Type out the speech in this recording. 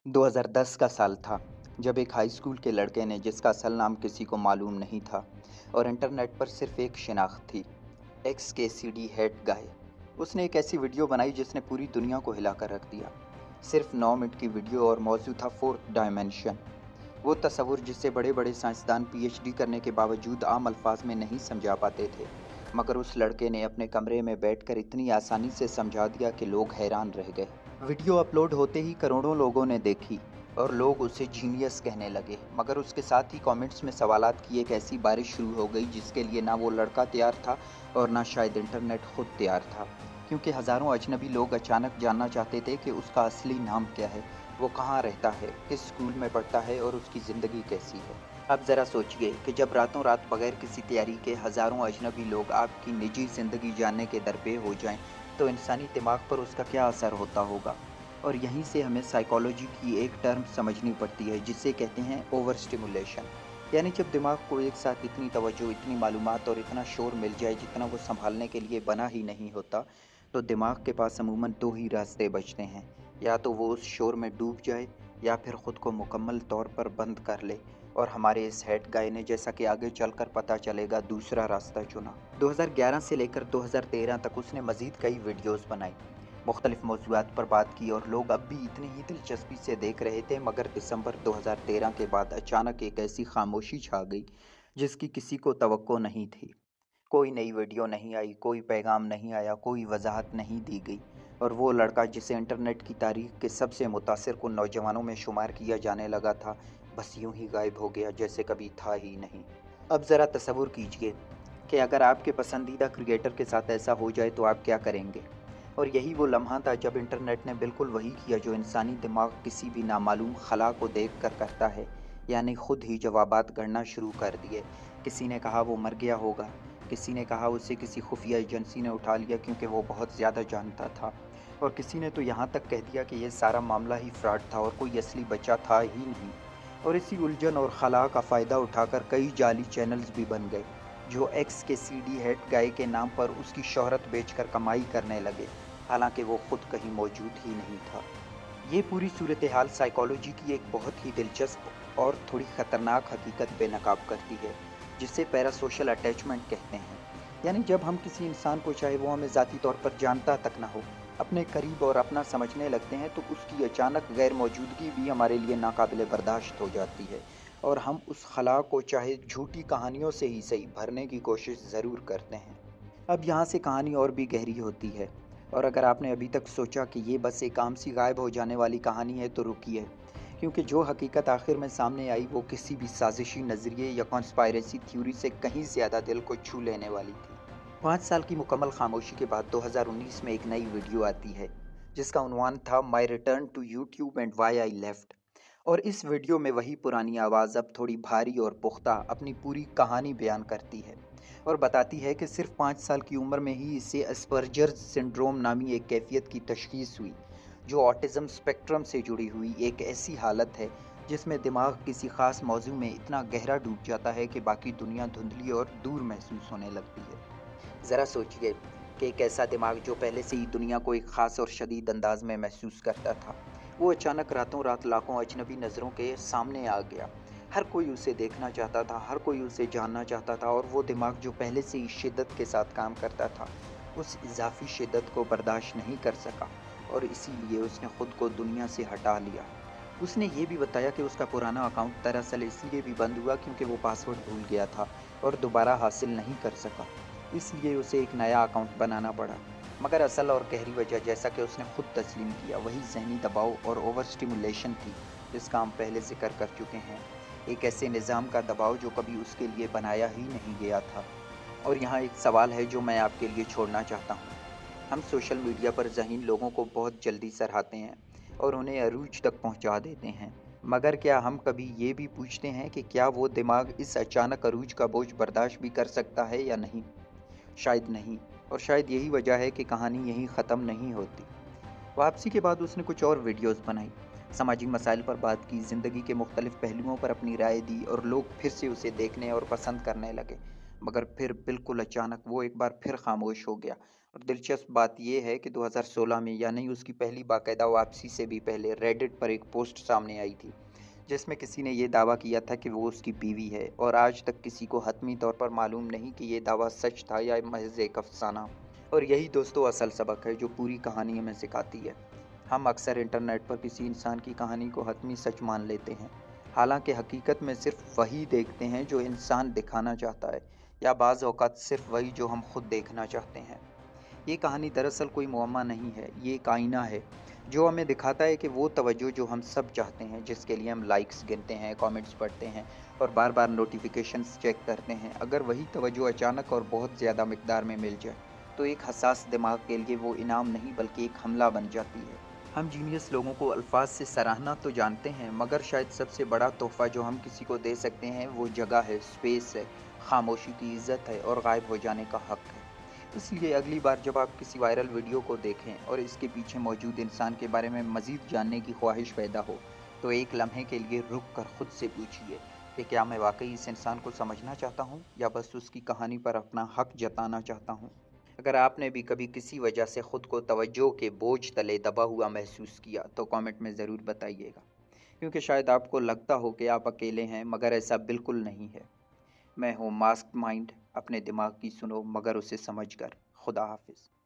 2010 का साल था जब एक हाई स्कूल के लड़के ने, जिसका असल नाम किसी को मालूम नहीं था और इंटरनेट पर सिर्फ एक शिनाख्त थी, एक्स के सी डी हेड गाय, उसने एक ऐसी वीडियो बनाई जिसने पूरी दुनिया को हिलाकर रख दिया। सिर्फ 9 मिनट की वीडियो और मौजू था फोर्थ डायमेंशन। वो तस्वुर जिसे बड़े बड़े साइंसदान पीएचडी करने के बावजूद आम अल्फाज में नहीं समझा पाते थे, मगर उस लड़के ने अपने कमरे में बैठकर इतनी आसानी से समझा दिया कि लोग हैरान रह गए। वीडियो अपलोड होते ही करोड़ों लोगों ने देखी और लोग उसे जीनियस कहने लगे, मगर उसके साथ ही कमेंट्स में सवालात की एक ऐसी बारिश शुरू हो गई जिसके लिए ना वो लड़का तैयार था और ना शायद इंटरनेट खुद तैयार था, क्योंकि हज़ारों अजनबी लोग अचानक जानना चाहते थे कि उसका असली नाम क्या है, वो कहाँ रहता है, किस स्कूल में पढ़ता है और उसकी ज़िंदगी कैसी है। अब ज़रा सोचिए कि जब रातों रात बगैर किसी तैयारी के हज़ारों अजनबी लोग आपकी निजी ज़िंदगी जानने के दरपे हो जाएं, तो इंसानी दिमाग पर उसका क्या असर होता होगा। और यहीं से हमें साइकोलॉजी की एक टर्म समझनी पड़ती है जिसे कहते हैं ओवर स्टिमुलेशन। यानी जब दिमाग को एक साथ इतनी तवज्जो, इतनी मालूमात और इतना शोर मिल जाए जितना वो संभालने के लिए बना ही नहीं होता, तो दिमाग के पास अमूमन दो ही रास्ते बचते हैं। या तो वो उस शोर में डूब जाए या फिर ख़ुद को मुकम्मल तौर पर बंद कर ले। और हमारे इस हेड गाय ने, जैसा कि आगे चलकर पता चलेगा, दूसरा रास्ता चुना। 2011 से लेकर 2013 तक उसने मज़ीद कई वीडियोस बनाई, मुख्तलिफ मौज़ूआत पर बात की और लोग अब भी इतनी ही दिलचस्पी से देख रहे थे, मगर दिसंबर 2013 के बाद अचानक एक ऐसी खामोशी छा गई जिसकी किसी को तवक्को नहीं थी। कोई नई वीडियो नहीं आई, कोई पैगाम नहीं आया, कोई वजाहत नहीं दी गई, और वो लड़का जिसे इंटरनेट की तारीख के सबसे मुतासिर कुन नौजवानों में शुमार किया जाने लगा था, बस यूं ही गायब हो गया जैसे कभी था ही नहीं। अब ज़रा तसव्वुर कीजिए कि अगर आपके पसंदीदा क्रिएटर के साथ ऐसा हो जाए तो आप क्या करेंगे। और यही वो लम्हा था जब इंटरनेट ने बिल्कुल वही किया जो इंसानी दिमाग किसी भी नामालूम खला को देख कर करता है, यानी खुद ही जवाबात गढ़ना शुरू कर दिए। किसी ने कहा वो मर गया होगा, किसी ने कहा उसे किसी खुफिया एजेंसी ने उठा लिया क्योंकि वो बहुत ज़्यादा जानता था, और किसी ने तो यहाँ तक कह दिया कि ये सारा मामला ही फ्रॉड था और कोई असली बच्चा था ही नहीं। और इसी उलझन और खला का फ़ायदा उठाकर कई जाली चैनल्स भी बन गए जो एक्स के सीडी हेड गाय के नाम पर उसकी शोहरत बेचकर कमाई करने लगे, हालांकि वो खुद कहीं मौजूद ही नहीं था। ये पूरी सूरत हाल साइकोलॉजी की एक बहुत ही दिलचस्प और थोड़ी ख़तरनाक हकीकत बेनकाब करती है, जिसे पैरासोशल अटैचमेंट कहते हैं। यानी जब हम किसी इंसान को, चाहे वो हमें ज़ाती तौर पर जानता तक ना हो, अपने करीब और अपना समझने लगते हैं, तो उसकी अचानक गैर मौजूदगी भी हमारे लिए नाकाबिले बर्दाश्त हो जाती है, और हम उस खला को चाहे झूठी कहानियों से ही सही भरने की कोशिश ज़रूर करते हैं। अब यहाँ से कहानी और भी गहरी होती है, और अगर आपने अभी तक सोचा कि ये बस एक आम सी गायब हो जाने वाली कहानी है तो रुकिए, क्योंकि जो हकीकत आखिर में सामने आई वो किसी भी साजिशी नज़रिए या कॉन्स्पायरेसी थ्योरी से कहीं ज़्यादा दिल को छू लेने वाली थी। 5 साल की मुकम्मल खामोशी के बाद 2019 में एक नई वीडियो आती है जिसका उन्वान था my return to YouTube and why I left. और इस वीडियो में वही पुरानी आवाज़ अब थोड़ी भारी और पुख्ता अपनी पूरी कहानी बयान करती है और बताती है कि सिर्फ 5 साल की उम्र में ही इसे अस्पर्जर सिंड्रोम नामी एक कैफियत की तशखीस हुई, जो ऑटिज़म स्पेक्ट्रम से जुड़ी हुई एक ऐसी हालत है जिसमें दिमाग किसी ख़ास मौजू में इतना गहरा डूब जाता है कि बाकी दुनिया धुंधली और दूर महसूस होने लगती है। ज़रा सोचिए कि एक ऐसा दिमाग जो पहले से ही दुनिया को एक ख़ास और शदीद अंदाज में महसूस करता था, वो अचानक रातों रात लाखों अजनबी नज़रों के सामने आ गया। हर कोई उसे देखना चाहता था, हर कोई उसे जानना चाहता था, और वो दिमाग जो पहले से ही शिद्दत के साथ काम करता था, उस इजाफी शिद्दत को बर्दाश्त नहीं कर सका और इसीलिए उसने ख़ुद को दुनिया से हटा लिया। उसने ये भी बताया कि उसका पुराना अकाउंट दरअसल इसलिए भी बंद हुआ क्योंकि वो पासवर्ड भूल गया था और दोबारा हासिल नहीं कर सका, इसलिए उसे एक नया अकाउंट बनाना पड़ा। मगर असल और गहरी वजह, जैसा कि उसने खुद तस्लीम किया, वही ज़हनी दबाव और ओवर स्टिमुलेशन थी जिसका हम पहले ज़िक्र कर चुके हैं। एक ऐसे निज़ाम का दबाव जो कभी उसके लिए बनाया ही नहीं गया था। और यहाँ एक सवाल है जो मैं आपके लिए छोड़ना चाहता हूँ। हम सोशल मीडिया पर ज़हीन लोगों को बहुत जल्दी सराहते हैं और उन्हें अरूज तक पहुँचा देते हैं, मगर क्या हम कभी ये भी पूछते हैं कि क्या वो दिमाग इस अचानक अरूज का बोझ बर्दाश्त भी कर सकता है या नहीं? शायद नहीं। और शायद यही वजह है कि कहानी यहीं ख़त्म नहीं होती। वापसी के बाद उसने कुछ और वीडियोस बनाई, सामाजिक मसाइल पर बात की, ज़िंदगी के मुख्तलिफ पहलुओं पर अपनी राय दी, और लोग फिर से उसे देखने और पसंद करने लगे। मगर फिर बिल्कुल अचानक वो एक बार फिर खामोश हो गया, और दिलचस्प बात ये है कि 2016 में, यानी उसकी पहली बाकायदा वापसी से भी पहले, रेडिट पर एक पोस्ट सामने आई थी जिसमें किसी ने ये दावा किया था कि वो उसकी बीवी है, और आज तक किसी को हतमी तौर पर मालूम नहीं कि ये दावा सच था या महज एक अफसाना। और यही दोस्तों असल सबक है जो पूरी कहानी हमें सिखाती है। हम अक्सर इंटरनेट पर किसी इंसान की कहानी को हतमी सच मान लेते हैं, हालांकि हकीकत में सिर्फ वही देखते हैं जो इंसान दिखाना चाहता है, या बाज़ औक़ात सिर्फ वही जो हम खुद देखना चाहते हैं। ये कहानी दरअसल कोई मुअम्मा नहीं है, ये एक आईना है जो हमें दिखाता है कि वो तवज्जो जो हम सब चाहते हैं, जिसके लिए हम लाइक्स गिनते हैं, कमेंट्स पढ़ते हैं और बार बार नोटिफिकेशंस चेक करते हैं, अगर वही तवज्जो अचानक और बहुत ज़्यादा मिकदार में मिल जाए तो एक हसास दिमाग के लिए वो इनाम नहीं बल्कि एक हमला बन जाती है। हम जीनियस लोगों को अल्फाज से सराहना तो जानते हैं, मगर शायद सबसे बड़ा तोहफा जो हम किसी को दे सकते हैं वो जगह है, स्पेस है, खामोशी की इज्जत है और गायब हो जाने का हक है। इसलिए अगली बार जब आप किसी वायरल वीडियो को देखें और इसके पीछे मौजूद इंसान के बारे में मज़ीद जानने की ख्वाहिश पैदा हो, तो एक लम्हे के लिए रुक कर खुद से पूछिए कि क्या मैं वाकई इस इंसान को समझना चाहता हूँ या बस उसकी कहानी पर अपना हक जताना चाहता हूँ। अगर आपने भी कभी किसी वजह से खुद को तवज्जो के बोझ तले दबा हुआ महसूस किया तो कमेंट में ज़रूर बताइएगा, क्योंकि शायद आपको लगता हो कि आप अकेले हैं, मगर ऐसा बिल्कुल नहीं है। मैं हूँ मास्क माइंड, अपने दिमाग की सुनो मगर उसे समझ कर। खुदा हाफिज़।